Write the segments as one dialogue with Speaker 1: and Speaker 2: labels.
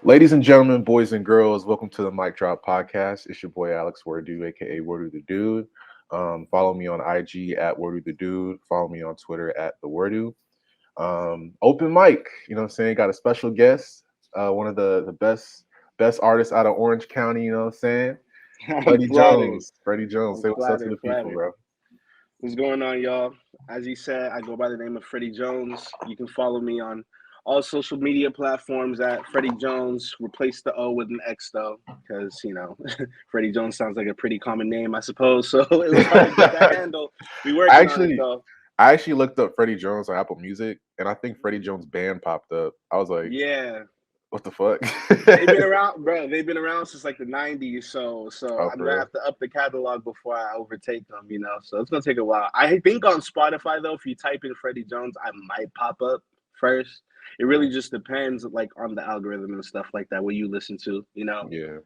Speaker 1: Ladies and gentlemen, boys and girls, welcome to the MicDrop podcast. It's your boy Alex Wordu, aka Wordu the Dude. Follow me on IG at Wordu the Dude. Follow me on Twitter at the Wordu. Open mic, you know what I'm saying? Got a special guest, one of the best artists out of Orange County, you know what I'm saying?
Speaker 2: I'm
Speaker 1: Freddie
Speaker 2: flattered.
Speaker 1: Jones. Freddie Jones.
Speaker 2: I'm
Speaker 1: Say what's up to
Speaker 2: flattered,
Speaker 1: the people,
Speaker 2: flattered.
Speaker 1: bro.
Speaker 2: What's going on, y'all? As he said, I go by the name of Freddy Jones. You can follow me on all social media platforms at Freddy Jones. Replace the O with an X though, because Freddy Jones sounds like a pretty common name, I suppose. So it was hard to get that
Speaker 1: I
Speaker 2: handle. We working on it
Speaker 1: actually
Speaker 2: though.
Speaker 1: I actually looked up Freddie Jones on Apple Music and I think Freddie Jones band popped up. I was like,
Speaker 2: Yeah,
Speaker 1: what the fuck?
Speaker 2: they've been around, bro. They've been around since like the '90s. So
Speaker 1: Oh,
Speaker 2: I'm
Speaker 1: for
Speaker 2: gonna
Speaker 1: real?
Speaker 2: have to up the catalog before I overtake them. So it's gonna take a while. I think on Spotify though, if you type in Freddie Jones, I might pop up first. It really
Speaker 1: Mhm.
Speaker 2: just depends, like on the algorithm and stuff like that, what you listen to.
Speaker 1: Yeah.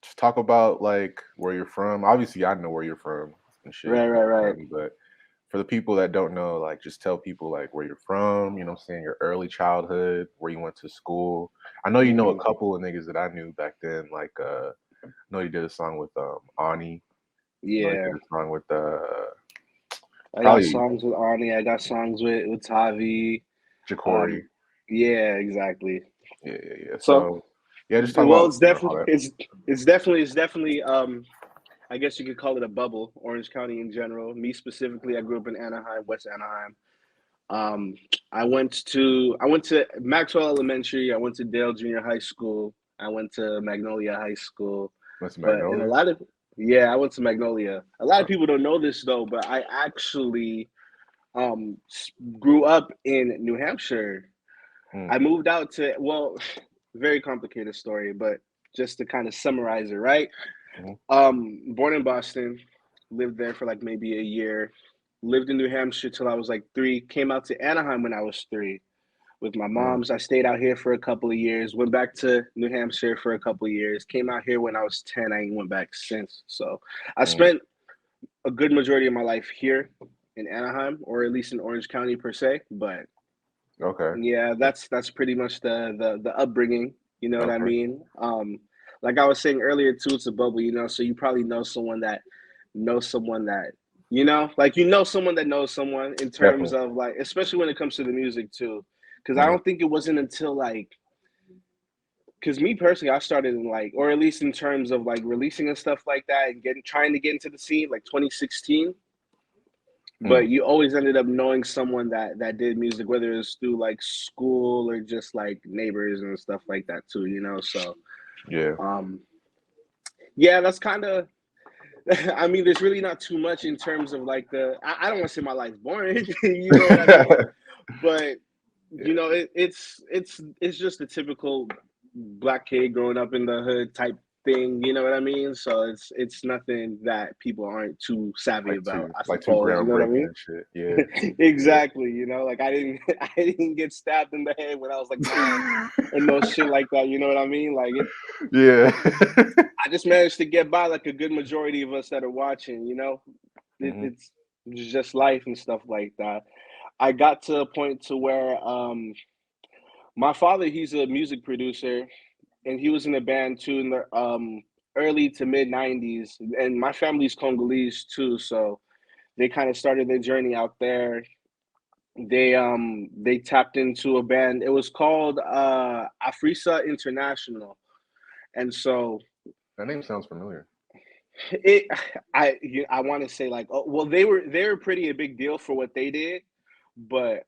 Speaker 1: Just talk about like where you're from. Obviously, I know where you're from and shit,
Speaker 2: Right, right, right.
Speaker 1: but for the people that don't know, like just tell people like where you're from, you know what I'm saying, your early childhood, where you went to school. I know you know
Speaker 2: Hmm.
Speaker 1: a couple of niggas that I knew back then, like I know you did a song with Ani. I know you
Speaker 2: Yeah,
Speaker 1: did a song with
Speaker 2: I got
Speaker 1: probably
Speaker 2: songs with Arnie. I got songs with Tavi.
Speaker 1: Jacory.
Speaker 2: Um, yeah, exactly.
Speaker 1: Yeah.
Speaker 2: So,
Speaker 1: So yeah, just talk
Speaker 2: well,
Speaker 1: about
Speaker 2: it's
Speaker 1: all
Speaker 2: definitely
Speaker 1: that.
Speaker 2: it's definitely I guess you could call it a bubble, Orange County in general. Me specifically, I grew up in Anaheim, West Anaheim. Um, I went to Maxwell Elementary. I went to Dale Junior High School. I went to Magnolia High School.
Speaker 1: Went to
Speaker 2: But in a
Speaker 1: Magnolia.
Speaker 2: lot of Yeah, I went to Magnolia. A lot of
Speaker 1: Oh,
Speaker 2: people don't know this though, but I actually grew up in New Hampshire.
Speaker 1: mm,
Speaker 2: I moved out to very complicated story, but just to kind of summarize it, right?
Speaker 1: mhm,
Speaker 2: Born in Boston, lived there for like maybe a year, lived in New Hampshire till I was like 3, came out to Anaheim when I was 3 with my
Speaker 1: mm,
Speaker 2: mom's. I stayed out here for a couple of years, went back to New Hampshire for a couple of years, came out here when I was 10. I ain't went back since. So I
Speaker 1: mm.
Speaker 2: spent a good majority of my life here in Anaheim, or at least in Orange County per se. But
Speaker 1: Okay.
Speaker 2: yeah, that's pretty much the upbringing. You know what I
Speaker 1: Okay.
Speaker 2: mean? Like I was saying earlier too, it's a bubble. So you probably know someone that knows someone that like someone that knows someone in terms
Speaker 1: Definitely.
Speaker 2: of like, especially when it comes to the music too. Because I
Speaker 1: Mhm,
Speaker 2: don't think it wasn't until like, because me personally, I started in like, or at least in terms of like releasing and stuff like that, and getting trying to get into the scene like 2016.
Speaker 1: mm.
Speaker 2: But you always ended up knowing someone that did music, whether it's through like school or just like neighbors and stuff like that too. So
Speaker 1: Yeah.
Speaker 2: um yeah, that's kind of I mean, there's really not too much in terms of like I don't want to say my life's boring, you know what I mean? But
Speaker 1: Yeah.
Speaker 2: it's just a typical black kid growing up in the hood type thing, you know what I mean? So it's nothing that people aren't too savvy about, I
Speaker 1: Like too
Speaker 2: suppose, you know what I
Speaker 1: groundbreaking
Speaker 2: mean?
Speaker 1: and shit. Yeah. Yeah.
Speaker 2: Exactly, like I didn't I didn't get stabbed in the head when I was like 9 or no shit like that, you know what I mean? Like
Speaker 1: Yeah.
Speaker 2: I just managed to get by like a good majority of us that are watching. It,
Speaker 1: Hmm.
Speaker 2: it's just life and stuff like that. I got to a point to where my father, he's a music producer, and he was in a band too in the early to mid '90s. And my family's Congolese too, so they kind of started their journey out there. They tapped into a band. It was called Afrisa International, and so
Speaker 1: That name sounds familiar.
Speaker 2: it I want to say like, oh, well, they were pretty a big deal for what they did, but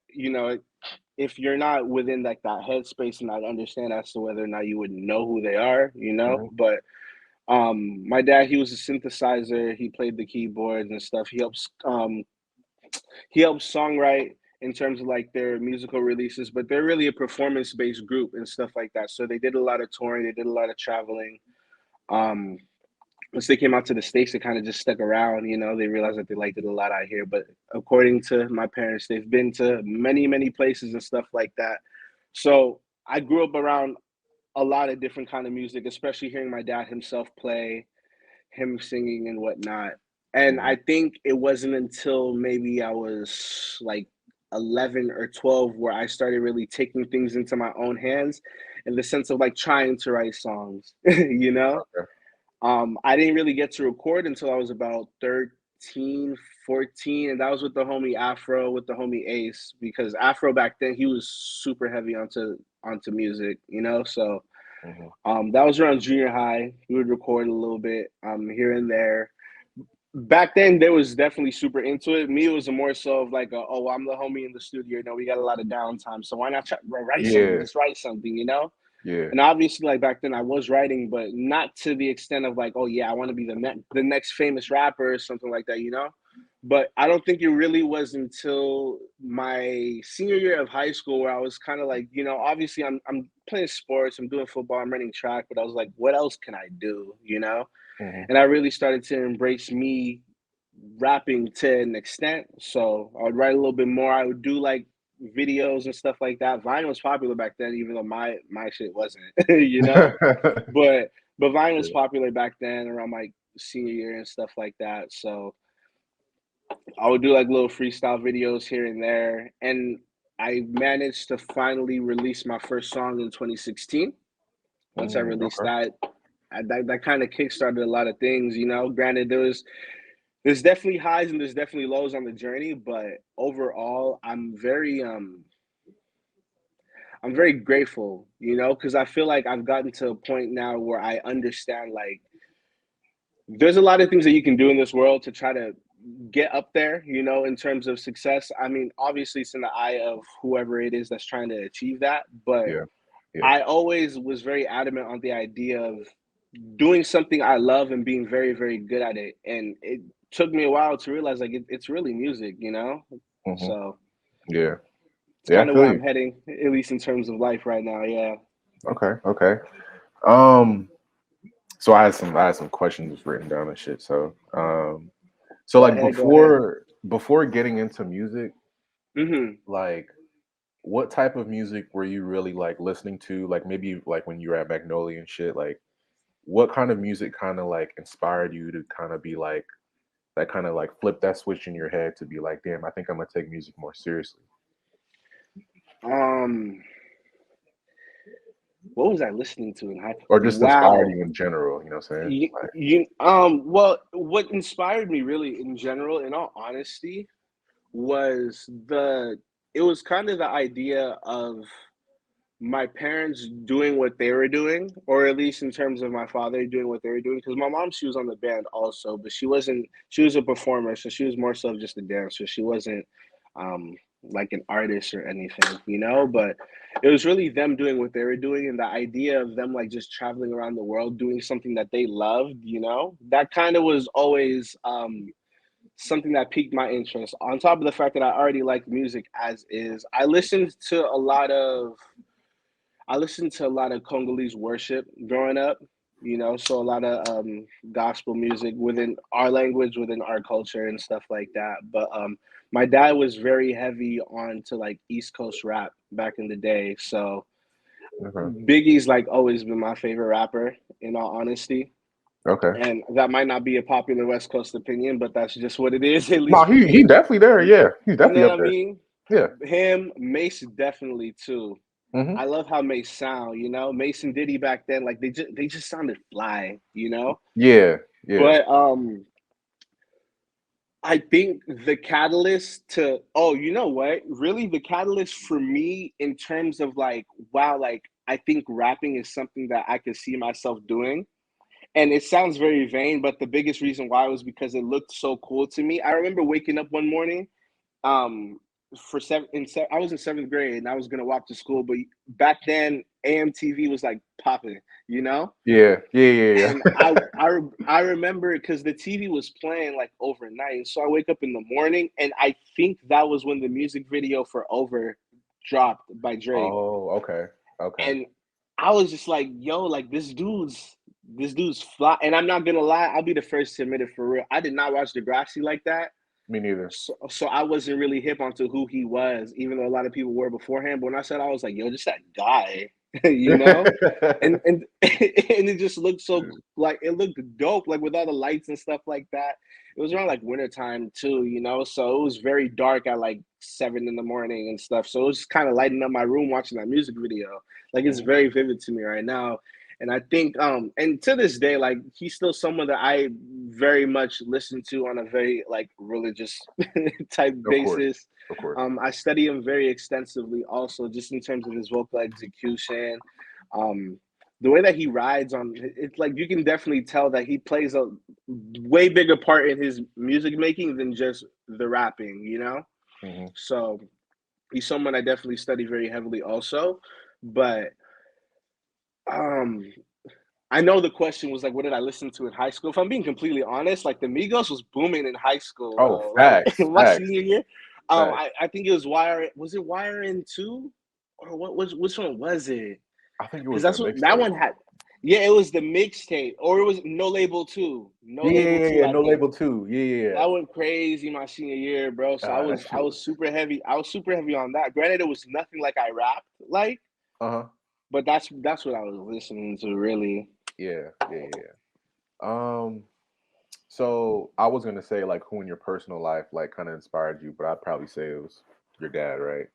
Speaker 2: if you're not within like that headspace and I understand as to whether or not you would know who they are.
Speaker 1: Hmm.
Speaker 2: But my dad, he was a synthesizer, he played the keyboards and stuff. He helps songwrite in terms of like their musical releases, but they're really a performance based group and stuff like that. So they did a lot of touring, they did a lot of traveling. um Once they came out to the States, they kind of just stuck around. They realized that they liked it a lot out here. But according to my parents, they've been to many, many places and stuff like that. So I grew up around a lot of different kind of music, especially hearing my dad himself play, him singing and whatnot. And
Speaker 1: Hmm.
Speaker 2: I think it wasn't until maybe I was like 11 or 12 where I started really taking things into my own hands in the sense of like trying to write songs, you know?
Speaker 1: Okay.
Speaker 2: I didn't really get to record until I was about 13, 14, and that was with the homie Afro, with the homie Ace, because Afro back then he was super heavy onto music, you know. So
Speaker 1: Hmm.
Speaker 2: that was around junior high. We would record a little bit here and there. Back then, there was definitely super into it. Me, it was more so of like, oh, I'm the homie in the studio. You know, we got a lot of downtime, so why not write something?
Speaker 1: Yeah,
Speaker 2: Let's write something, you know.
Speaker 1: yeah.
Speaker 2: And obviously, like back then, I was writing, but not to the extent of like, oh yeah, I want to be the next famous rapper or something like that, you know. But I don't think it really was until my senior year of high school where I was kind of like, you know, obviously I'm playing sports, I'm doing football, I'm running track, but I was like, what else can I do, you know?
Speaker 1: Hmm.
Speaker 2: And I really started to embrace me rapping to an extent. So I would write a little bit more. I would do like videos and stuff like that. Vine was popular back then, even though my shit wasn't, you know. But Vine was
Speaker 1: Yeah.
Speaker 2: popular back then around my senior year and stuff like that. So I would do like little freestyle videos here and there, and I managed to finally release my first song in 2016. Once I released
Speaker 1: Okay.
Speaker 2: that, that kind of kickstarted a lot of things, you know. Granted, there's definitely highs and there's definitely lows on the journey, but overall, I'm very grateful, you know, because I feel like I've gotten to a point now where I understand like there's a lot of things that you can do in this world to try to get up there, you know, in terms of success. I mean, obviously, it's in the eye of whoever it is that's trying to achieve that, but
Speaker 1: Yeah, yeah.
Speaker 2: I always was very adamant on the idea of doing something I love and being very, very good at it. And it took me a while to realize like it's really music, you know?
Speaker 1: Hmm.
Speaker 2: So
Speaker 1: Yeah,
Speaker 2: it's
Speaker 1: yeah. I
Speaker 2: kind of
Speaker 1: feel
Speaker 2: where I'm
Speaker 1: you.
Speaker 2: heading, at least in terms of life right now. Yeah.
Speaker 1: Okay, okay. Um, so I had some questions written down and shit. So
Speaker 2: Go
Speaker 1: like
Speaker 2: ahead. Go ahead.
Speaker 1: before getting into music,
Speaker 2: Hmm.
Speaker 1: like what type of music were you really like listening to? Like maybe like when you were at Magnolia and shit, like what kind of music kind of like inspired you to kind of be like that kind of like flip that switch in your head to be like, damn, I think I'm gonna take music more seriously.
Speaker 2: Um, what was I listening to in high?
Speaker 1: Or just inspired
Speaker 2: Wow.
Speaker 1: you in general, you know what I'm saying? Like,
Speaker 2: Well, what inspired me really in general, in all honesty, was it was kind of the idea of my parents doing what they were doing, or at least in terms of my father doing what they were doing. Because my mom, she was on the band also, but she wasn't. She was a performer, so she was more so just a dancer. She wasn't um, like an artist or anything, you know. But it was really them doing what they were doing, and the idea of them like just traveling around the world doing something that they loved, you know. That kind of was always something that piqued my interest. On top of the fact that I already liked music as is, I listened to a lot of Congolese worship growing up, you know, so a lot of gospel music within our language, within our culture, and stuff like that. But my dad was very heavy on to like East Coast rap back in the day. So
Speaker 1: okay,
Speaker 2: Biggie's like always been my favorite rapper, in all honesty.
Speaker 1: okay.
Speaker 2: And that might not be a popular West Coast opinion, but that's just what it is, at
Speaker 1: No,
Speaker 2: least for
Speaker 1: he
Speaker 2: me.
Speaker 1: definitely there. Yeah, he's
Speaker 2: You know
Speaker 1: definitely
Speaker 2: what
Speaker 1: up
Speaker 2: I
Speaker 1: there.
Speaker 2: mean?
Speaker 1: Yeah.
Speaker 2: Him, Mace definitely too.
Speaker 1: Hmm.
Speaker 2: I love how Mace sound, you know. Mace and Diddy back then, like they just sounded fly, you know.
Speaker 1: Yeah, yeah.
Speaker 2: But I think the catalyst to you know what? Really the catalyst for me in terms of like, wow, like I think rapping is something that I could see myself doing. And it sounds very vain, but the biggest reason why was because it looked so cool to me. I remember waking up one morning um I was in seventh grade and I was gonna walk to school, but back then AMTV was like popping, you know.
Speaker 1: Yeah, yeah, yeah,
Speaker 2: And
Speaker 1: yeah.
Speaker 2: I remember because the TV was playing like overnight, and so I wake up in the morning, and I think that was when the music video for Over dropped by Drake,
Speaker 1: Oh, okay, okay.
Speaker 2: and I was just like, yo, like this dude's fly, and I'm not gonna lie, I'll be the first to admit it for real. I did not watch Degrassi like that.
Speaker 1: Me neither.
Speaker 2: So I wasn't really hip onto who he was, even though a lot of people were beforehand. But when I said I was like, yo, just that guy. you know, and and it just looked so like it looked dope, like with all the lights and stuff like that. It was around like wintertime too, you know, so it was very dark at like 7 in the morning and stuff. So it was just kind of lighting up my room watching that music video. Like it's
Speaker 1: Mhm.
Speaker 2: very vivid to me right now. And I think and to this day, like he's still someone that I very much listen to on a very like religious type
Speaker 1: Of course,
Speaker 2: basis.
Speaker 1: of course.
Speaker 2: I study him very extensively, also just in terms of his vocal execution. Um, the way that he rides on it's like you can definitely tell that he plays a way bigger part in his music making than just the rapping, you know?
Speaker 1: Hmm.
Speaker 2: So he's someone I definitely study very heavily also. But um I know the question was like, what did I listen to in high school? If I'm being completely honest, like the Migos was booming in high school,
Speaker 1: Oh,
Speaker 2: bro. Like
Speaker 1: facts,
Speaker 2: in my
Speaker 1: facts,
Speaker 2: senior year,
Speaker 1: facts.
Speaker 2: I think it was Wire. Was it Wire in two, or what? Which one was it?
Speaker 1: I think it
Speaker 2: Because
Speaker 1: was the
Speaker 2: that's what that
Speaker 1: mixtape.
Speaker 2: one had. Yeah, it was the mixtape, or it was No Label Two. No
Speaker 1: Yeah, yeah,
Speaker 2: Label
Speaker 1: yeah,
Speaker 2: Two,
Speaker 1: yeah.
Speaker 2: I
Speaker 1: No
Speaker 2: think.
Speaker 1: label two. Yeah, yeah, yeah.
Speaker 2: That went crazy my senior year, bro. So
Speaker 1: That
Speaker 2: I
Speaker 1: shit
Speaker 2: was
Speaker 1: was.
Speaker 2: super heavy. I was super heavy on that. Granted, it was nothing like I rapped like,
Speaker 1: Uh huh.
Speaker 2: but that's what I was listening to really.
Speaker 1: Yeah, yeah, yeah. Um. So I was gonna say like who in your personal life like kind of inspired you, but I'd probably say it was your dad, right?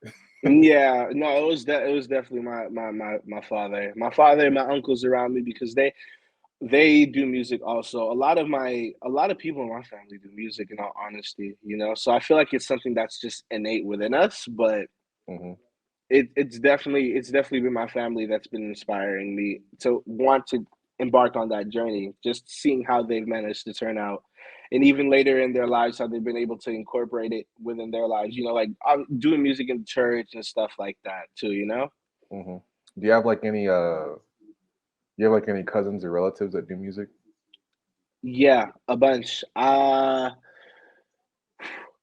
Speaker 2: Yeah, no, it was definitely my father. My father and my uncles around me because they do music also. A lot of people in my family do music in all honesty, you know. So I feel like it's something that's just innate within us, but
Speaker 1: Hmm.
Speaker 2: it's definitely been my family that's been inspiring me to want to embark on that journey, just seeing how they've managed to turn out. And even later in their lives, how they've been able to incorporate it within their lives, you know, like I'm doing music in church and stuff like that too, you know?
Speaker 1: Hmm. Do you have like any you have like any cousins or relatives that do music?
Speaker 2: Yeah, a bunch. A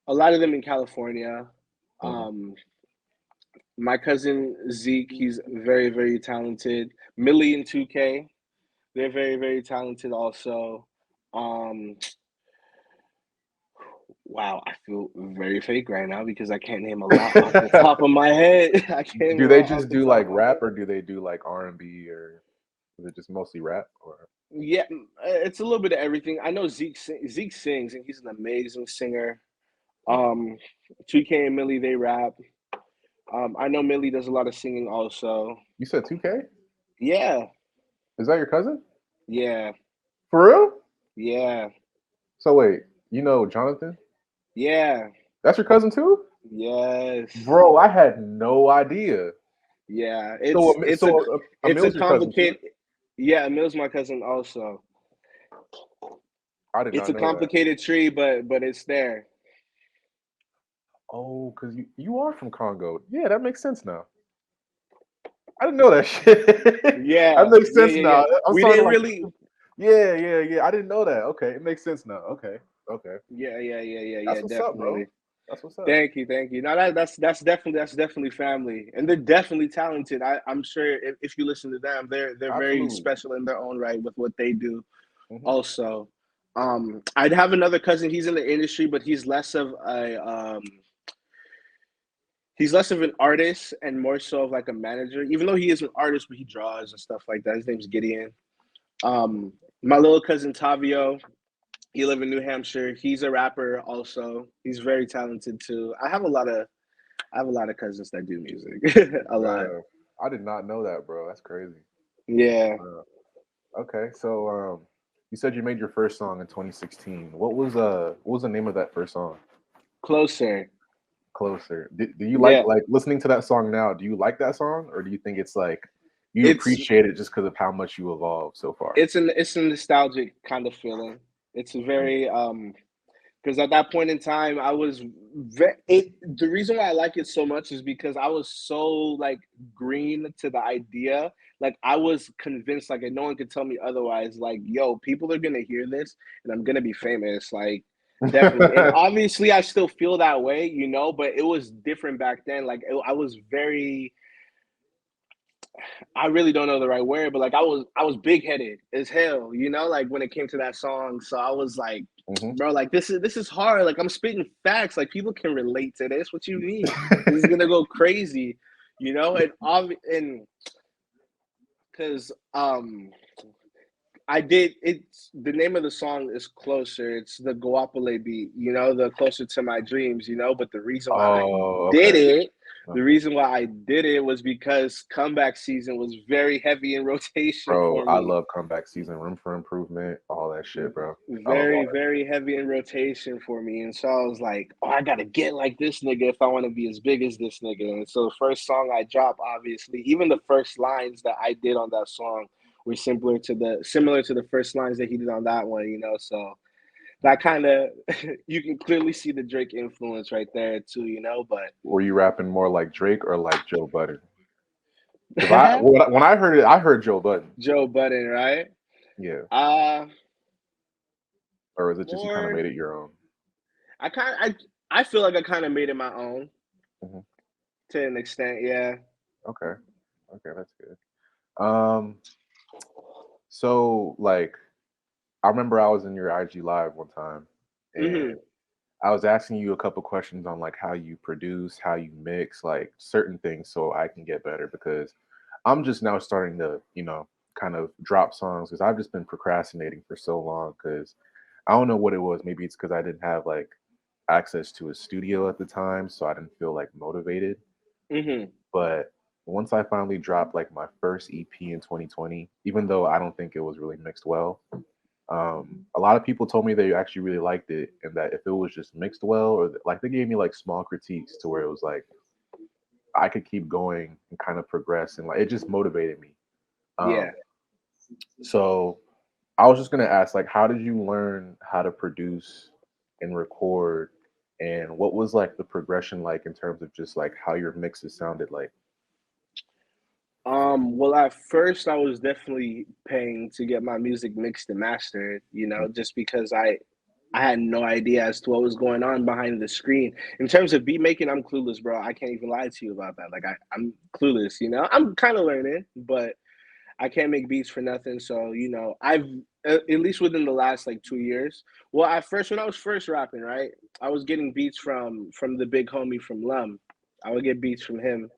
Speaker 2: lot of them in California.
Speaker 1: Hmm.
Speaker 2: Um, my cousin Zeke, he's very, very talented. Millie and 2K, they're very, very talented also. Um, wow, I feel very fake right now because I can't name a lot off the top of my head. I can't name
Speaker 1: Do
Speaker 2: a
Speaker 1: they
Speaker 2: lot off
Speaker 1: just
Speaker 2: the
Speaker 1: do
Speaker 2: top
Speaker 1: like
Speaker 2: of my
Speaker 1: rap
Speaker 2: head.
Speaker 1: or do they do like R&B or is it just mostly rap or
Speaker 2: Yeah, it's a little bit of everything. I know Zeke sings and he's an amazing singer.
Speaker 1: Mhm.
Speaker 2: Um, 2K and Millie they rap. I know Millie does a lot of singing also.
Speaker 1: You said 2K?
Speaker 2: Yeah,
Speaker 1: Is that your cousin?
Speaker 2: yeah,
Speaker 1: For real?
Speaker 2: yeah,
Speaker 1: So wait, you know Jonathan?
Speaker 2: yeah,
Speaker 1: That's your cousin too?
Speaker 2: yes,
Speaker 1: Bro, I had no idea.
Speaker 2: yeah.
Speaker 1: So
Speaker 2: It's a
Speaker 1: Emil's your cousin too?
Speaker 2: complicated. Yeah, Emil's my cousin also.
Speaker 1: I did
Speaker 2: It's
Speaker 1: not
Speaker 2: a
Speaker 1: know that.
Speaker 2: complicated tree, but it's there.
Speaker 1: Oh, because you are from Congo. Yeah, that makes sense now. I didn't know that shit. That
Speaker 2: Yeah,
Speaker 1: makes
Speaker 2: yeah,
Speaker 1: sense
Speaker 2: yeah,
Speaker 1: now.
Speaker 2: yeah.
Speaker 1: I'm
Speaker 2: We
Speaker 1: starting to
Speaker 2: didn't
Speaker 1: like.
Speaker 2: really.
Speaker 1: Yeah, yeah, yeah. I didn't know that. Okay, it makes sense now. Okay, okay.
Speaker 2: Yeah, yeah, yeah, yeah, yeah.
Speaker 1: That's what's up, bro.
Speaker 2: Definitely.
Speaker 1: That's what's up.
Speaker 2: Thank you. Now that's definitely family, and they're definitely talented. I'm sure if you listen to them, they're very
Speaker 1: Absolutely.
Speaker 2: special in their own right with what they do.
Speaker 1: Hmm.
Speaker 2: Also, I'd have another cousin. He's in the industry, but he's less of an artist and more so of like a manager. Even though he is an artist, but he draws and stuff like that. His name's Gideon. My little cousin Tavio, he live in New Hampshire. He's a rapper also. He's very talented too. I have a lot of cousins that do music. A lot.
Speaker 1: Man, I did not know that, bro. That's crazy.
Speaker 2: Yeah.
Speaker 1: Okay, so you said you made your first song in 2016. What was the name of that first song?
Speaker 2: Closer.
Speaker 1: Closer. Do you
Speaker 2: Yeah.
Speaker 1: like listening to that song now? Do you like that song, or do you think it's like you
Speaker 2: It's
Speaker 1: appreciate it just because of how much you evolved so far?
Speaker 2: it's a nostalgic kind of feeling. It's a
Speaker 1: Mm,
Speaker 2: very because at that point in time I was the reason why I like it so much is because I was so like green to the idea. Like I was convinced like and no one could tell me otherwise, like yo, people are gonna hear this and I'm gonna be famous, like definitely. And obviously I still feel that way, you know, but it was different back then. Like I was very, I really don't know the right word, but like I was big headed as hell, you know, like when it came to that song. So I was like,
Speaker 1: mhm.
Speaker 2: bro, like this is hard. Like I'm spitting facts. Like people can relate to this. What you mean? This is gonna go crazy, you know? And because I did it's the name of the song is Closer. It's the Guapole beat, the Closer to My Dreams, but the reason why I
Speaker 1: Oh,
Speaker 2: did
Speaker 1: okay.
Speaker 2: it, the
Speaker 1: Uh-huh.
Speaker 2: reason why I did it was because comeback season was very heavy in rotation
Speaker 1: Bro,
Speaker 2: for
Speaker 1: I
Speaker 2: me.
Speaker 1: love comeback season, room for improvement, all that shit, bro. I love all
Speaker 2: Very,
Speaker 1: that.
Speaker 2: very heavy in rotation for me. And so I was like, oh, I gotta get like this nigga if I want to be as big as this nigga. And so the first song I dropped, obviously, even the first lines that I did on that song were similar to the first lines that he did on that one. So that kind of you can clearly see the Drake influence right there too. But
Speaker 1: Were you rapping more like Drake or like Joe Budden? Because when I heard it, I heard Joe Budden.
Speaker 2: Joe Budden, right?
Speaker 1: Yeah.
Speaker 2: Uh
Speaker 1: Or is it just you kind of
Speaker 2: more
Speaker 1: made it your own?
Speaker 2: I kind I feel like I kind of made it my own
Speaker 1: Hmm.
Speaker 2: to an extent, yeah.
Speaker 1: Okay. Okay, that's good. So like I remember I was in your IG live one time and
Speaker 2: Hmm.
Speaker 1: I was asking you a couple questions on like how you produce, how you mix, like certain things so I can get better because I'm just now starting to, kind of drop songs because I've just been procrastinating for so long because I don't know what it was. Maybe it's because I didn't have like access to a studio at the time, so I didn't feel like motivated.
Speaker 2: Hmm.
Speaker 1: But once I finally dropped like my first EP in 2020, even though I don't think it was really mixed well, a lot of people told me they actually really liked it, and that if it was just mixed well, or like they gave me like small critiques to where it was like I could keep going and kind of progress, and like it just motivated me. Um,
Speaker 2: Yeah.
Speaker 1: so I was just gonna ask, like, how did you learn how to produce and record, and what was like the progression like in terms of just like how your mixes sounded like?
Speaker 2: Well, at first I was definitely paying to get my music mixed and mastered, just because I had no idea as to what was going on behind the screen. In terms of beat making, I'm clueless, bro. I can't even lie to you about that. Like I'm clueless. I'm kind of learning, but I can't make beats for nothing. So, I've at least within the last like 2 years. Well, at first when I was first rapping, right, I was getting beats from the big homie from Lum. I would get beats from him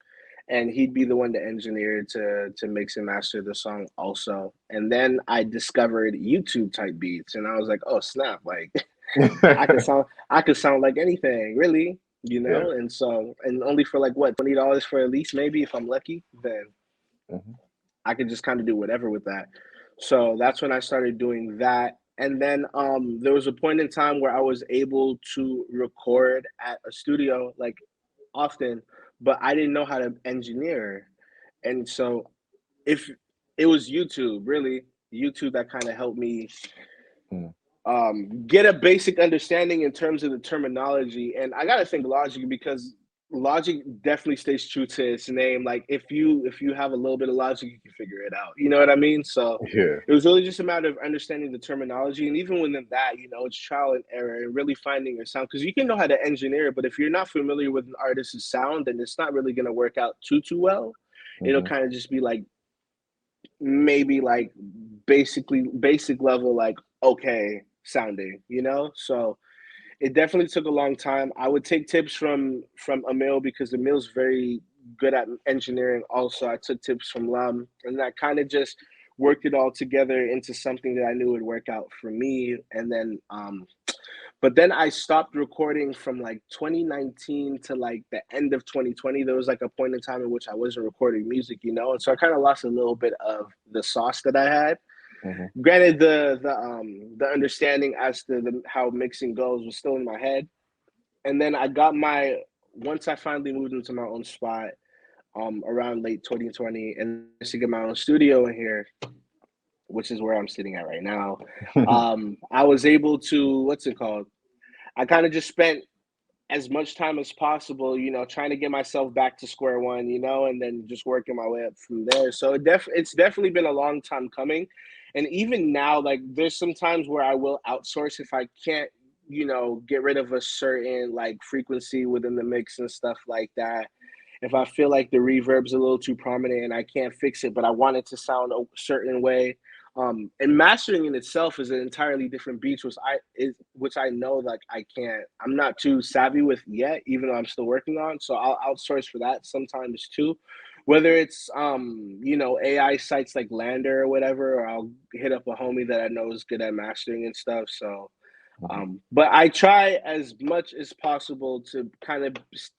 Speaker 2: and he'd be the one to engineer to mix and master the song also. And then I discovered YouTube type beats and I was like, oh snap, like I could sound like anything, really,
Speaker 1: Yeah.
Speaker 2: and so and only for like what, $20 for at least maybe if I'm lucky, then
Speaker 1: Hmm.
Speaker 2: I could just kind of do whatever with that. So that's when I started doing that. And then there was a point in time where I was able to record at a studio like often, but I didn't know how to engineer. And so if it was YouTube, really, YouTube that kind of helped me get a basic understanding in terms of the terminology. And I gotta think Logic because Logic definitely stays true to its name. Like if you have a little bit of logic, you can figure it out. You know what I mean? So
Speaker 1: Yeah.
Speaker 2: it was really just a matter of understanding the terminology, and even within that, it's trial and error and really finding your sound. Because you can know how to engineer, but if you're not familiar with an artist's sound, then it's not really gonna work out too well. It'll
Speaker 1: Hmm.
Speaker 2: kind of just be like maybe like basically basic level like okay sounding. So it definitely took a long time. I would take tips from Emil because Emil's very good at engineering also. I took tips from Lam and that kind of just worked it all together into something that I knew would work out for me. And then but then I stopped recording from like 2019 to like the end of 2020. There was like a point in time in which I wasn't recording music. And so I kind of lost a little bit of the sauce that I had.
Speaker 1: Hmm.
Speaker 2: Granted, the understanding as to how mixing goes was still in my head. And then I got my once I finally moved into my own spot around late 2020 and to get my own studio in here, which is where I'm sitting at right now. I was able to what's it called? I kind of just spent as much time as possible, trying to get myself back to square one, and then just working my way up from there. So it's definitely been a long time coming. And even now, like there's some times where I will outsource if I can't, get rid of a certain like frequency within the mix and stuff like that. If I feel like the reverb's a little too prominent and I can't fix it, but I want it to sound a certain way, and mastering in itself is an entirely different beast, which I know like I'm not too savvy with yet, even though I'm still working on. So I'll outsource for that sometimes too. whether it's AI sites like Lander or whatever, or I'll hit up a homie that I know is good at mastering and stuff. So
Speaker 1: Mhm.
Speaker 2: but I try as much as possible to kind of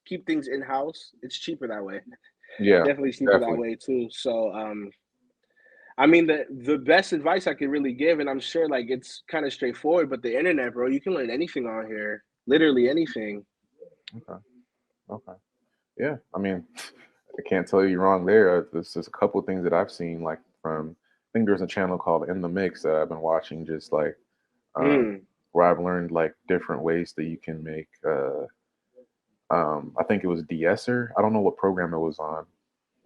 Speaker 2: keep things in house. It's cheaper that way.
Speaker 1: Yeah,
Speaker 2: Definitely cheaper that
Speaker 1: definitely.
Speaker 2: way too. So I mean, the best advice I could really give, and I'm sure like it's kind of straightforward, but the internet, bro, you can learn anything on here, literally anything.
Speaker 1: Okay. Okay. Yeah. I mean, I can't tell you wrong there. There's just a couple of things that I've seen, like from, I think there's a channel called In the Mix that I've been watching, just like um,
Speaker 2: Mm,
Speaker 1: where I've learned like different ways that you can make. I think it was de-esser. I don't know what program it was on,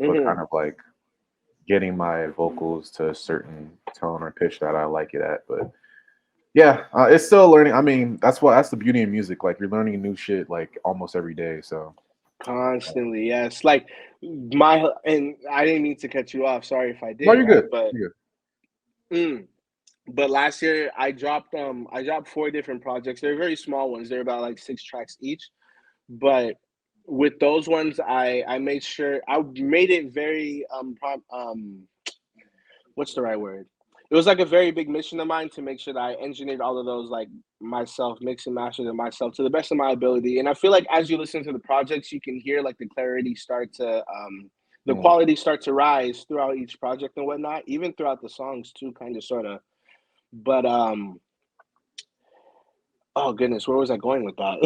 Speaker 1: but kind
Speaker 2: hmm
Speaker 1: of like getting my vocals to a certain tone or pitch that I like it at. But yeah, it's still learning. I mean, that's the beauty of music. Like you're learning new shit like almost every day. So
Speaker 2: Constantly, yes. Like my and I didn't mean to cut you off. Sorry if I
Speaker 1: no,
Speaker 2: did,
Speaker 1: you're
Speaker 2: right?
Speaker 1: good.
Speaker 2: But
Speaker 1: You're
Speaker 2: mm, last year I dropped four different projects. They're very small ones. They're about like 6 tracks each. But with those ones, I made sure I made it very what's the right word? It was like a very big mission of mine to make sure that I engineered all of those like myself, mix and master them myself to the best of my ability. And I feel like as you listen to the projects, you can hear like the
Speaker 1: good.
Speaker 2: quality start to rise throughout each project and whatnot, even throughout the songs too, kind of sort of. But oh goodness, where was I going with that?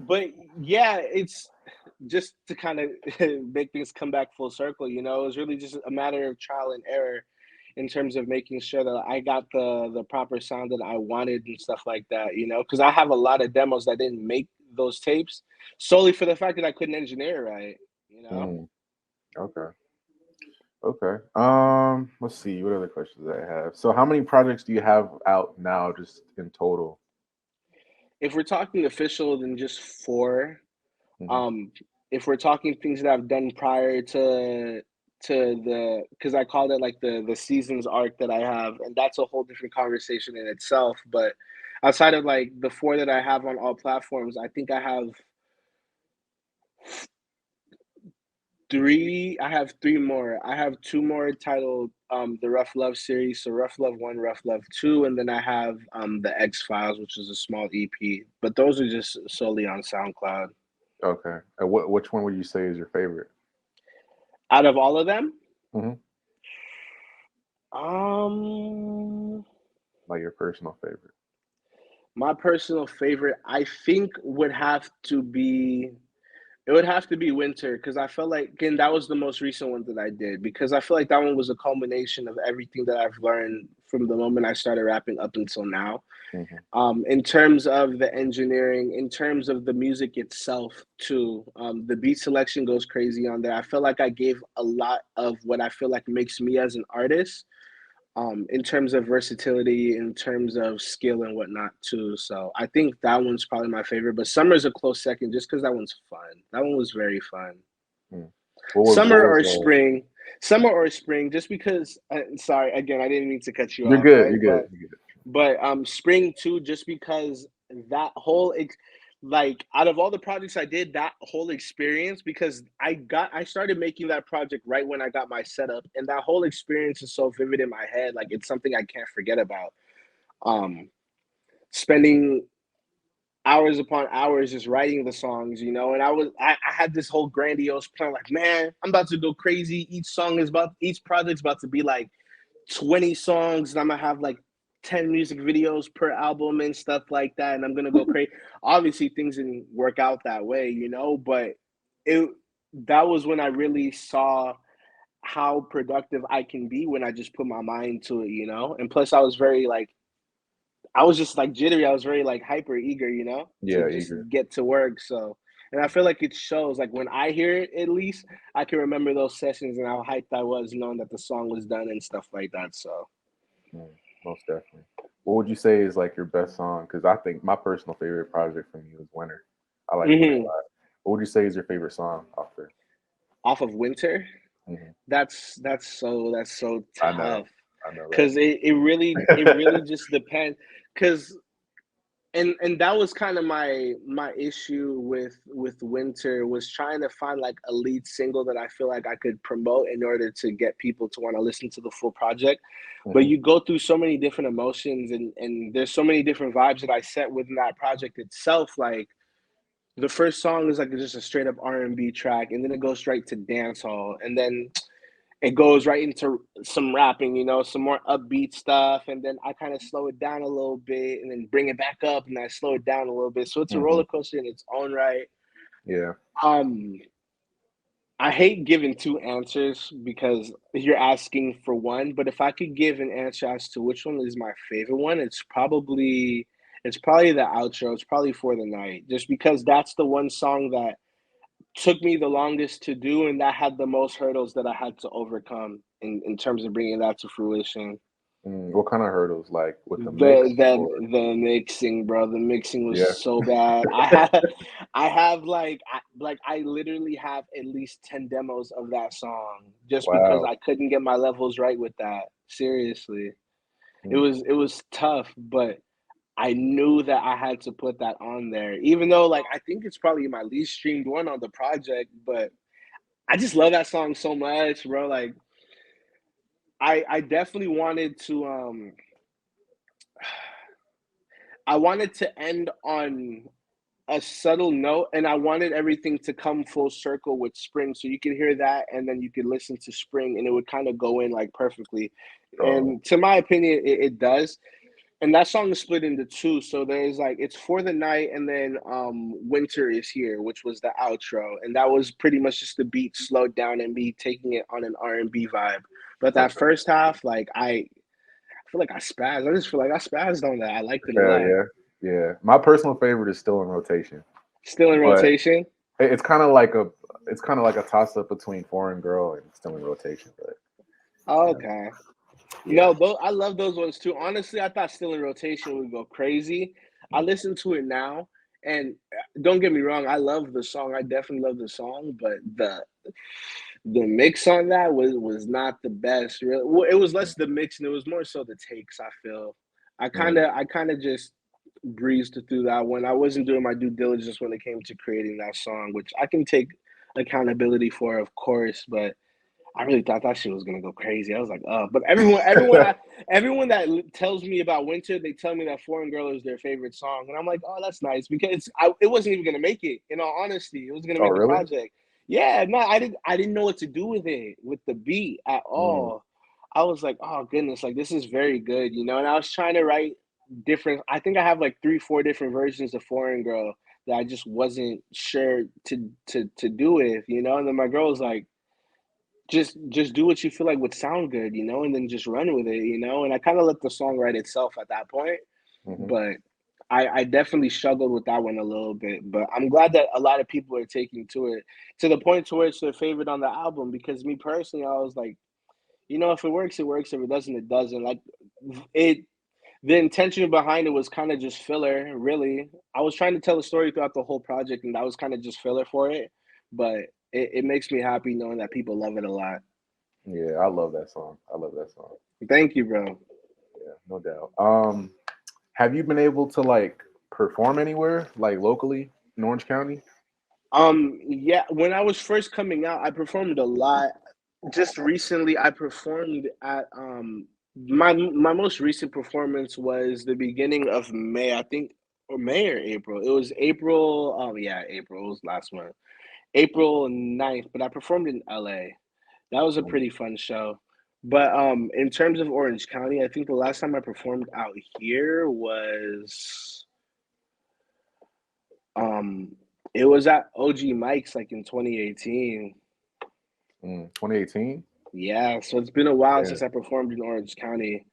Speaker 2: But yeah, it's just to kind of make things come back full circle, it was really just a matter of trial and error in terms of making sure that I got the proper sound that I wanted and stuff like that, because I have a lot of demos that didn't make those tapes solely for the fact that I couldn't engineer it right.
Speaker 1: Mm, okay. Okay. Let's see. What other questions I have? So, how many projects do you have out now, just in total?
Speaker 2: If we're talking official, then just four.
Speaker 1: Hmm.
Speaker 2: Um, if we're talking things that I've done prior to the, because I called it like the seasons arc that I have, and that's a whole different conversation in itself. But outside of like the four that I have on all platforms, I think I have three. I have three more. I have two more titled the Rough Love series, so Rough Love 1, Rough Love 2, and then I have the X Files, which is a small EP. But those are just solely on SoundCloud.
Speaker 1: Okay. And which one would you say is your favorite?
Speaker 2: Out of all of them,
Speaker 1: Hmm.
Speaker 2: um
Speaker 1: Like your personal favorite?
Speaker 2: my personal favorite, I think, it would have to be Winter, because I felt like, again, that was the most recent one that I did, because I feel like that one was a culmination of everything that I've learned from the moment I started rapping up until now.
Speaker 1: Hmm.
Speaker 2: In terms of the engineering, in terms of the music itself, too, the beat selection goes crazy on there. I feel like I gave a lot of what I feel like makes me as an artist, in terms of versatility, in terms of skill and whatnot too. So I think that one's probably my favorite. But Summer's a close second, just because that one's fun. That one was very fun.
Speaker 1: Mm. What was what
Speaker 2: Summer
Speaker 1: was
Speaker 2: or spring, summer or spring, just because. Sorry, again, I didn't mean to cut you
Speaker 1: You're
Speaker 2: off,
Speaker 1: good.
Speaker 2: right?
Speaker 1: You're good. You're good.
Speaker 2: But spring too, just because that whole like out of all the projects I did, that whole experience, because I started making that project right when I got my setup, and that whole experience is so vivid in my head, like it's something I can't forget about. Um, Spending hours upon hours just writing the songs, and I had this whole grandiose plan, like, man, I'm about to go crazy. Each project's about to be like 20 songs, and I'm gonna have like 10 music videos per album and stuff like that, and I'm gonna go crazy. Obviously things didn't work out that way, but it that was when I really saw how productive I can be when I just put my mind to it. And plus I was just like jittery. I was very like hyper eager, to
Speaker 1: Yeah,
Speaker 2: just
Speaker 1: eager.
Speaker 2: get to work. So, and I feel like it shows, like when I hear it, at least I can remember those sessions and how hyped I was knowing that the song was done and stuff like that. So,
Speaker 1: Mm, most definitely. What would you say is like your best song? Because I think my personal favorite project from you is Winter. I like Winter a
Speaker 2: mhm.
Speaker 1: lot. What would you say is your favorite song off there?
Speaker 2: Off of Winter,
Speaker 1: Hmm.
Speaker 2: that's so
Speaker 1: I know.
Speaker 2: tough,
Speaker 1: I know that.
Speaker 2: because it really just depends. Because and that was kind of my issue with Winter, was trying to find like a lead single that I feel like I could promote in order to get people to want to listen to the full project. But
Speaker 1: Hmm.
Speaker 2: you go through so many different emotions, and there's so many different vibes that I set within that project itself. Like the first song is like just a straight up R&B track, and then it goes straight to dance hall, and then it goes right into some rapping, some more upbeat stuff, and then I kind of slow it down a little bit, and then bring it back up, and I slow it down a little bit. So it's a
Speaker 1: Hmm.
Speaker 2: roller coaster in its own right.
Speaker 1: Yeah.
Speaker 2: Um, I hate giving two answers because you're asking for one, but if I could give an answer as to which one is my favorite one, it's probably the outro. It's probably For the Night, just because that's the one song that took me the longest to do, and that had the most hurdles that I had to overcome in terms of bringing that to fruition.
Speaker 1: What kind of hurdles? Like with the
Speaker 2: The
Speaker 1: mix
Speaker 2: the
Speaker 1: or
Speaker 2: the mixing, bro. The mixing was
Speaker 1: yeah.
Speaker 2: so bad. I have I literally have at least 10 demos of that song just because
Speaker 1: Wow.
Speaker 2: I couldn't get my levels right with that. Seriously. It
Speaker 1: Mm.
Speaker 2: was it was tough, but I knew that I had to put that on there. Even though like I think it's probably my least streamed one on the project, but I just love that song so much, bro. Like I definitely wanted to I wanted to end on a subtle note, and I wanted everything to come full circle with Spring, so you could hear that and then you could listen to Spring and it would kind of go in like perfectly.
Speaker 1: Oh.
Speaker 2: And to my opinion, it does. And that song is split into two. So there's like it's For the Night, and then Winter Is Here, which was the outro. And that was pretty much just the beat slowed down and me taking it on an R&B vibe. But that
Speaker 1: Okay.
Speaker 2: first half, like I feel like I spazzed. I just feel like I spazzed on that. I liked it a
Speaker 1: Hell
Speaker 2: lot.
Speaker 1: yeah. Yeah. My personal favorite is Still in Rotation,
Speaker 2: Still in
Speaker 1: but
Speaker 2: rotation.
Speaker 1: it's kind of like a toss up between Foreign Girl and Still in Rotation. But you know,
Speaker 2: Okay.
Speaker 1: yeah.
Speaker 2: No, I love those ones too. Honestly, I thought Still in Rotation would go crazy. I
Speaker 1: Mm.
Speaker 2: listen to it now, and don't get me wrong, I love the song. I definitely love the song, but the mix on that was not the best. Really, well, it was less the mix, and it was more so the takes. I feel
Speaker 1: Mm.
Speaker 2: I kind of just breezed through that one. I wasn't doing my due diligence when it came to creating that song, which I can take accountability for, of course, but I really thought that shit was gonna go crazy. I was like, but everyone that tells me about Winter, they tell me that Foreign Girl is their favorite song, and I'm like, oh, that's nice because it wasn't even gonna make it. In all honesty, it was gonna
Speaker 1: Oh
Speaker 2: make the
Speaker 1: really?
Speaker 2: project. Yeah, no, I didn't know what to do with it with the beat at
Speaker 1: Mm.
Speaker 2: all. I was like, oh goodness, like this is very good, and I was trying to write different. I think I have like 3, 4 different versions of Foreign Girl that I just wasn't sure to do with. And then my girl was like, just do what you feel like would sound good, and then just run with it. And I kind of let the song write itself at that point.
Speaker 1: Hmm.
Speaker 2: But I definitely struggled with that one a little bit. But I'm glad that a lot of people are taking to it to the point to where it's their favorite on the album. Because me personally, I was like, if it works, it works. If it doesn't, it doesn't. Like it. The intention behind it was kind of just filler, really. I was trying to tell a story throughout the whole project, and that was kind of just filler for it. But it makes me happy knowing that people love it a lot.
Speaker 1: Yeah, I love that song. I love that song.
Speaker 2: Thank you, bro.
Speaker 1: Yeah, no doubt. Have you been able to like perform anywhere, like locally in Orange County?
Speaker 2: Yeah, when I was first coming out, I performed a lot. Just recently, I performed at my most recent performance was the beginning of May, I think, or May or April. It was April. Yeah, April. It was last month, April 9th. But I performed in LA. That was a
Speaker 1: Mm.
Speaker 2: pretty fun show. But in terms of Orange County, I think the last time I performed out here was Um, it was at OG Mike's like in 2018.
Speaker 1: 2018.
Speaker 2: Yeah, so it's been a while
Speaker 1: Yeah.
Speaker 2: since I performed in Orange County.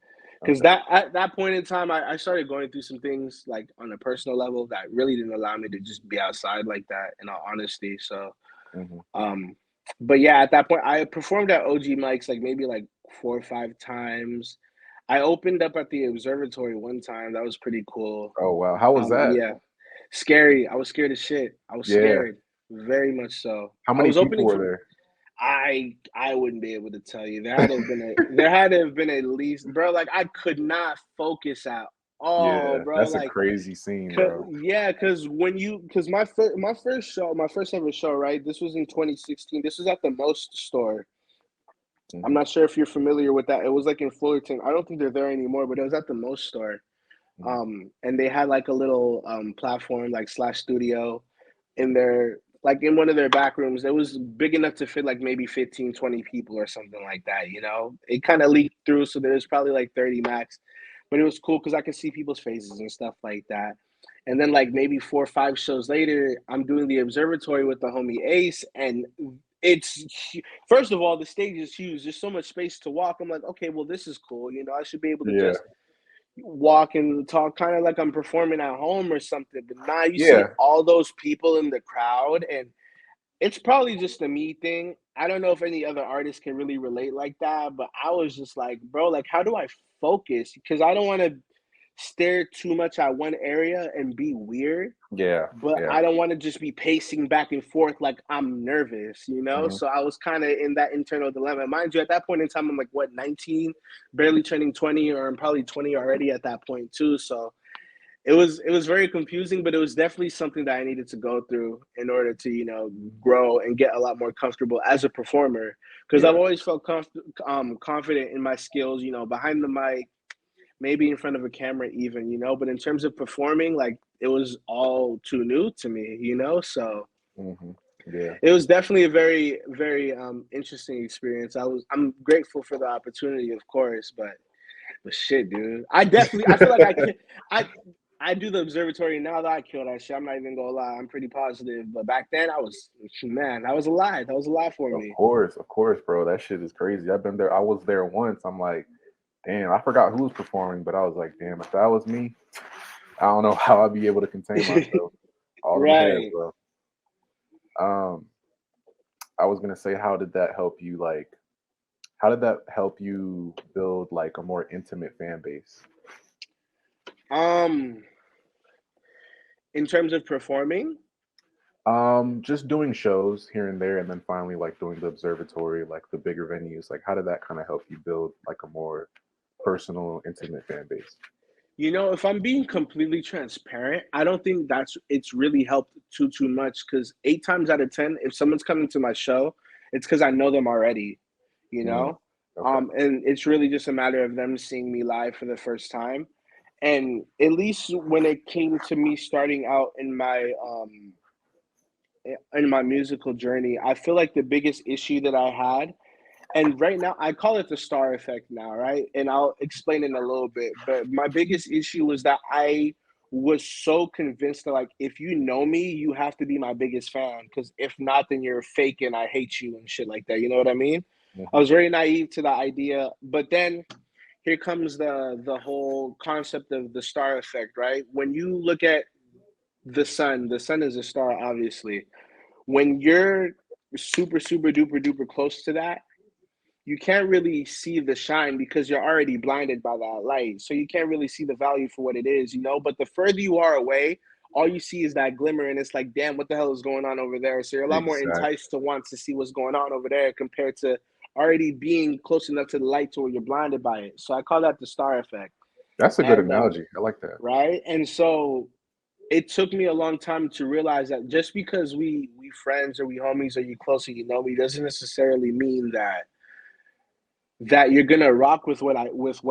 Speaker 2: Because
Speaker 1: Okay.
Speaker 2: that at that point in time, I started going through some things like on a personal level that really didn't allow me to just be outside like that. In all honesty, so
Speaker 1: Hmm.
Speaker 2: um, but yeah, at that point, I performed at OG Mike's like maybe like 4 or 5 times. I opened up at the observatory one time. That was pretty cool.
Speaker 1: Oh wow, how was that?
Speaker 2: Yeah, scary. I was scared as shit. I was
Speaker 1: Yeah.
Speaker 2: scared, very much so.
Speaker 1: How
Speaker 2: I
Speaker 1: many
Speaker 2: was
Speaker 1: people
Speaker 2: opening
Speaker 1: were
Speaker 2: for.
Speaker 1: there?
Speaker 2: I wouldn't be able to tell you. There had to have been at least, bro. Like I could not focus at Oh,
Speaker 1: Yeah,
Speaker 2: bro,
Speaker 1: that's a
Speaker 2: like,
Speaker 1: crazy scene, bro.
Speaker 2: yeah, because my first ever show, right? This was in 2016. This was at the Most store. I'm
Speaker 1: Hmm.
Speaker 2: not sure if you're familiar with that. It was like in Fullerton. I don't think they're there anymore, but it was at the Most store.
Speaker 1: Hmm.
Speaker 2: And they had like a little platform like slash studio in their like in one of their back rooms. It was big enough to fit like maybe 15, 20 people or something like that, you know. It kind of leaked through, so there was probably like 30 max. But it was cool because I could see people's faces and stuff like that. And then like maybe 4 or 5 shows later, I'm doing the observatory with the homie Ace, and it's first of all, the stage is huge. There's so much space to walk. I'm like, okay, well, this is cool. You know, I should be able to
Speaker 1: Yeah,
Speaker 2: just walk and talk kind of like I'm performing at home or something. But now you see
Speaker 1: yeah,
Speaker 2: all those people in the crowd, and it's probably just a me thing. I don't know if any other artists can really relate like that, but I was just like, bro, like, how do I focus? Because I don't want to stare too much at one area and be weird,
Speaker 1: yeah,
Speaker 2: but
Speaker 1: yeah.
Speaker 2: I don't want to just be pacing back and forth like I'm nervous, you know?
Speaker 1: Hmm.
Speaker 2: So I was kind of in that internal dilemma. Mind you, at that point in time, I'm like, what, 19, barely turning 20, or I'm probably 20 already at that point too. So it was very confusing, but it was definitely something that I needed to go through in order to, you know, grow and get a lot more comfortable as a performer. Because I've
Speaker 1: Yeah,
Speaker 2: always felt confident in my skills, you know, behind the mic, maybe in front of a camera even, you know, but in terms of performing, like it was all too new to me, you know. So
Speaker 1: hmm, yeah.
Speaker 2: it was definitely a very, very interesting experience. I'm grateful for the opportunity, of course, but shit, dude, I feel like I I do the observatory now that I killed that shit. I'm not even gonna lie, I'm pretty positive. But back then, I was, man, that was a lie. That was a lie for me.
Speaker 1: Of course, bro. That shit is crazy. I've been there. I was there once. I'm like, damn, I forgot who was performing, but I was like, damn, if that was me, I don't know how I'd be able to contain myself. All them hairs,
Speaker 2: Right.
Speaker 1: bro. Um, I was gonna say, how did that help you? Like, how did that help you build like a more intimate fan base?
Speaker 2: Um, in terms of performing.
Speaker 1: Just doing shows here and there, and then finally like doing the observatory, like the bigger venues. Like, how did that kind of help you build like a more personal, intimate fan base?
Speaker 2: You know, if I'm being completely transparent, I don't think it's really helped too much because 8 times out of 10, if someone's coming to my show, it's because I know them already, you
Speaker 1: Mm,
Speaker 2: know?
Speaker 1: okay.
Speaker 2: And it's really just a matter of them seeing me live for the first time. And at least when it came to me starting out in my musical journey, I feel like the biggest issue that I had, and right now I call it the star effect now, right? And I'll explain in a little bit. But my biggest issue was that I was so convinced that, like, if you know me, you have to be my biggest fan, because if not, then you're fake and I hate you and shit like that. You know what I mean? I
Speaker 1: Hmm.
Speaker 2: was very naive to the idea, but then here comes the whole concept of the star effect, right? When you look at the sun is a star, obviously. When you're super duper duper close to that, you can't really see the shine because you're already blinded by that light. So you can't really see the value for what it is, you know? But the further you are away, all you see is that glimmer, and it's like, damn, what the hell is going on over there? So you're a lot more
Speaker 1: Exactly.
Speaker 2: enticed to want to see what's going on over there compared to already being close enough to the light to where you're blinded by it. So I call that the star effect.
Speaker 1: That's a good
Speaker 2: And
Speaker 1: analogy. I like that.
Speaker 2: right. And so it took me a long time to realize that just because we friends or we homies or you close or you know me doesn't necessarily mean that you're gonna rock with what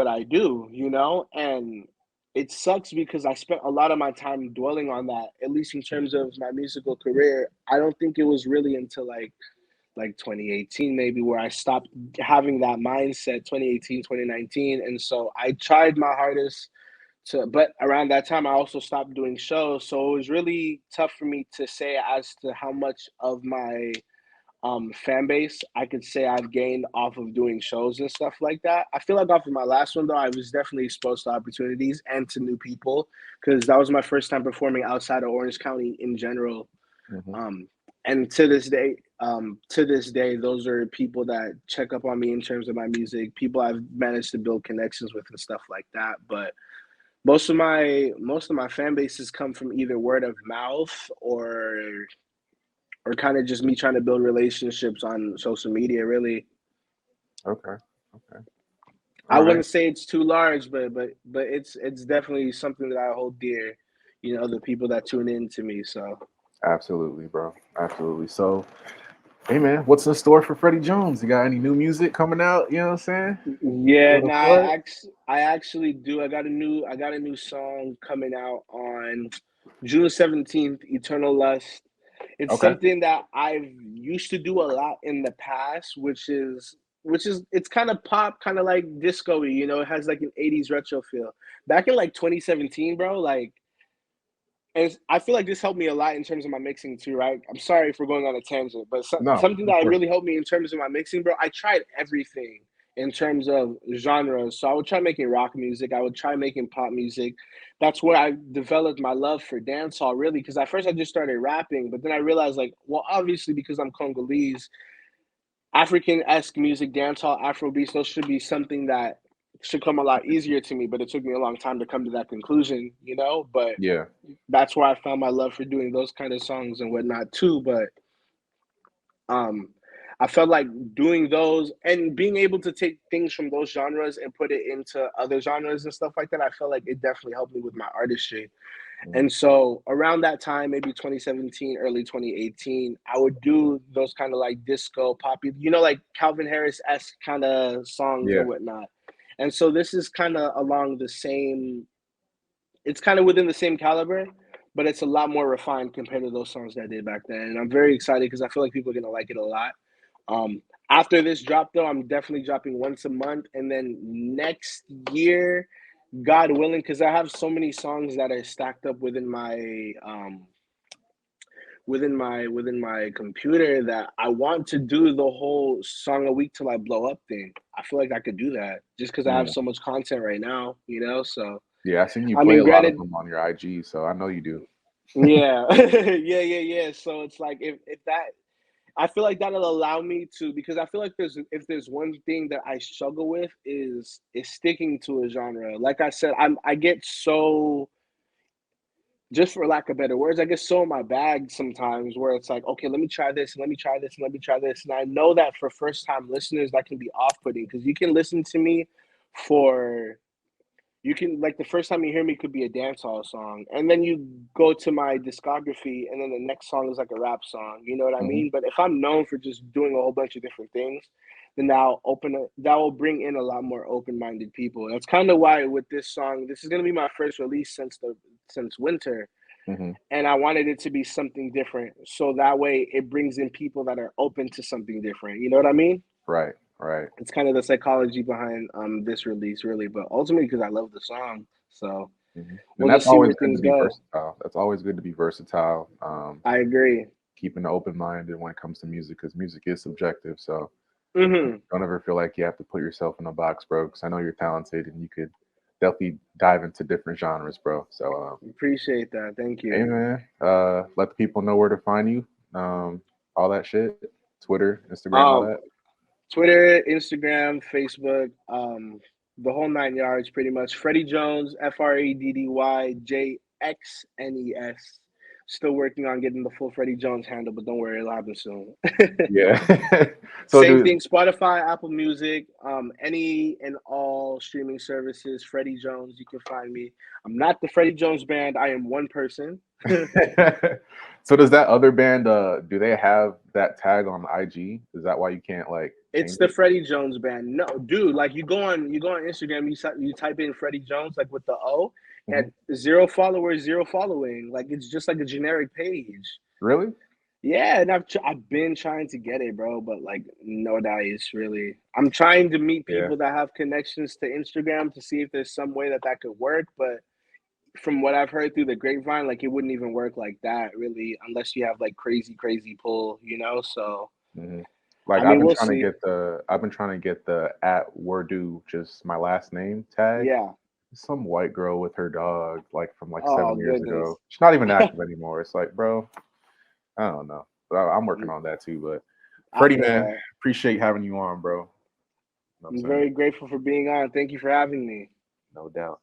Speaker 2: I do, you know? And it sucks because I spent a lot of my time dwelling on that, at least in terms of my musical career. I don't think it was really until like 2018 maybe where I stopped having that mindset, 2018, 2019. And so I tried my hardest to, but around that time I also stopped doing shows. So it was really tough for me to say as to how much of my fan base I could say I've gained off of doing shows and stuff like that. I feel like off of my last one though, I was definitely exposed to opportunities and to new people because that was my first time performing outside of Orange County in general.
Speaker 1: Hmm.
Speaker 2: Um, and to this day, those are people that check up on me in terms of my music, people I've managed to build connections with and stuff like that. But most of my fan bases come from either word of mouth or kind of just me trying to build relationships on social media, really.
Speaker 1: Okay. Okay.
Speaker 2: I
Speaker 1: All right.
Speaker 2: wouldn't say it's too large, but it's definitely something that I hold dear. You know, the people that tune in to me. So
Speaker 1: Absolutely, bro. Absolutely. So, hey, man, what's in store for Freddie Jones? You got any new music coming out? You know what I'm saying?
Speaker 2: yeah,
Speaker 1: Want
Speaker 2: no,
Speaker 1: to plug?
Speaker 2: I actually do. I got a new song coming out on June 17th, Eternal Lust. It's
Speaker 1: Okay.
Speaker 2: something that I've used to do a lot in the past, which is it's kind of pop, kind of like disco-y, you know, it has like an 80s retro feel. Back in like 2017, bro, like and I feel like this helped me a lot in terms of my mixing too, right? I'm sorry for going on a tangent, but
Speaker 1: No,
Speaker 2: something
Speaker 1: of
Speaker 2: that
Speaker 1: course.
Speaker 2: really helped me in terms of my mixing, bro. I tried everything in terms of genres. So I would try making rock music. I would try making pop music. That's where I developed my love for dancehall, really, because at first I just started rapping, but then I realized, like, well, obviously because I'm Congolese, African-esque music, dancehall, Afrobeats, those should be something that should come a lot easier to me. But it took me a long time to come to that conclusion, you know. But
Speaker 1: Yeah.
Speaker 2: that's where I found my love for doing those kind of songs and whatnot too. But um, I felt like doing those and being able to take things from those genres and put it into other genres and stuff like that. I felt like it definitely helped me with my artistry.
Speaker 1: Mm.
Speaker 2: And so around that time, maybe 2017, early 2018, I would do those kind of like disco, poppy, you know, like Calvin Harris-esque kind of songs
Speaker 1: Yeah.
Speaker 2: and whatnot. And so this is kind of along the same, it's kind of within the same caliber, but it's a lot more refined compared to those songs that I did back then. And I'm very excited because I feel like people are gonna like it a lot. After this drop though, I'm definitely dropping once a month, and then next year, God willing, because I have so many songs that are stacked up within my computer that I want to do the whole song a week till I blow up thing. I feel like I could do that just because I have
Speaker 1: Yeah.
Speaker 2: so much content right now, you know. So
Speaker 1: Yeah. I seen you
Speaker 2: I
Speaker 1: play
Speaker 2: mean,
Speaker 1: a lot of
Speaker 2: granted,
Speaker 1: them on your IG, so I know you do.
Speaker 2: yeah, yeah. So it's like if that, I feel like that'll allow me to, because I feel like there's one thing that I struggle with is sticking to a genre. Like I said, I get so, just for lack of better words, I get so in my bag sometimes where it's like, okay, let me try this, and let me try this, and let me try this. And I know that for first time listeners, that can be off putting because you can listen to me for, you can, like, the first time you hear me could be a dancehall song, and then you go to my discography, and then the next song is like a rap song. You know what I
Speaker 1: Hmm.
Speaker 2: mean? But if I'm known for just doing a whole bunch of different things, then that will bring in a lot more open minded people. That's kind of why with this song, this is gonna be my first release since winter,
Speaker 1: Hmm.
Speaker 2: and I wanted it to be something different, so that way it brings in people that are open to something different. You know what I mean?
Speaker 1: Right. Right.
Speaker 2: It's kind of the psychology behind this release, really, but ultimately because I love the song, so
Speaker 1: Hmm. And
Speaker 2: we'll
Speaker 1: that's
Speaker 2: just see
Speaker 1: always
Speaker 2: where
Speaker 1: good to
Speaker 2: things
Speaker 1: be
Speaker 2: go.
Speaker 1: versatile. That's always good to be versatile.
Speaker 2: I agree.
Speaker 1: Keeping an open minded when it comes to music, because music is subjective. So
Speaker 2: Hmm.
Speaker 1: don't ever feel like you have to put yourself in a box, bro. Because I know you're talented and you could definitely dive into different genres, bro. So,
Speaker 2: Appreciate that. Thank
Speaker 1: hey,
Speaker 2: you.
Speaker 1: man, let the people know where to find you. All that shit, Twitter, Instagram, all
Speaker 2: Um,
Speaker 1: that.
Speaker 2: Twitter, Instagram, Facebook, the whole nine yards, pretty much. Freddie Jones, FreddyJXNES. Still working on getting the full Freddie Jones handle, but don't worry, it'll happen soon.
Speaker 1: Yeah. So,
Speaker 2: Same
Speaker 1: dude.
Speaker 2: thing, Spotify, Apple Music, any and all streaming services. Freddie Jones, you can find me. I'm not the Freddie Jones band. I am one person.
Speaker 1: So does that other band? Do they have that tag on IG? Is that why you can't like
Speaker 2: It's
Speaker 1: change
Speaker 2: the
Speaker 1: it?
Speaker 2: Freddie Jones band. No, dude, like you go on Instagram, you type in Freddie Jones like with the O,
Speaker 1: Hmm.
Speaker 2: and zero followers, zero following. Like it's just like a generic page.
Speaker 1: Really?
Speaker 2: Yeah, and I've been trying to get it, bro, but like no dice really. I'm trying to meet
Speaker 1: Yeah.
Speaker 2: people that have connections to Instagram to see if there's some way that that could work, but from what I've heard through the grapevine, like it wouldn't even work like that really, unless you have like crazy pull, you know. So
Speaker 1: Hmm. Like
Speaker 2: I mean, we'll see.
Speaker 1: I've been trying to get the at Wordu, just my last name tag.
Speaker 2: Yeah.
Speaker 1: Some white girl with her dog, like from like
Speaker 2: Oh
Speaker 1: 7 years
Speaker 2: goodness.
Speaker 1: ago. She's not even active anymore. It's like, bro, I don't know. But I'm working on that too. But
Speaker 2: I
Speaker 1: Freddie,
Speaker 2: feel
Speaker 1: man,
Speaker 2: that.
Speaker 1: appreciate having you on, bro. You know what I'm
Speaker 2: I'm
Speaker 1: saying?
Speaker 2: very grateful for being on. Thank you for having me.
Speaker 1: No doubt.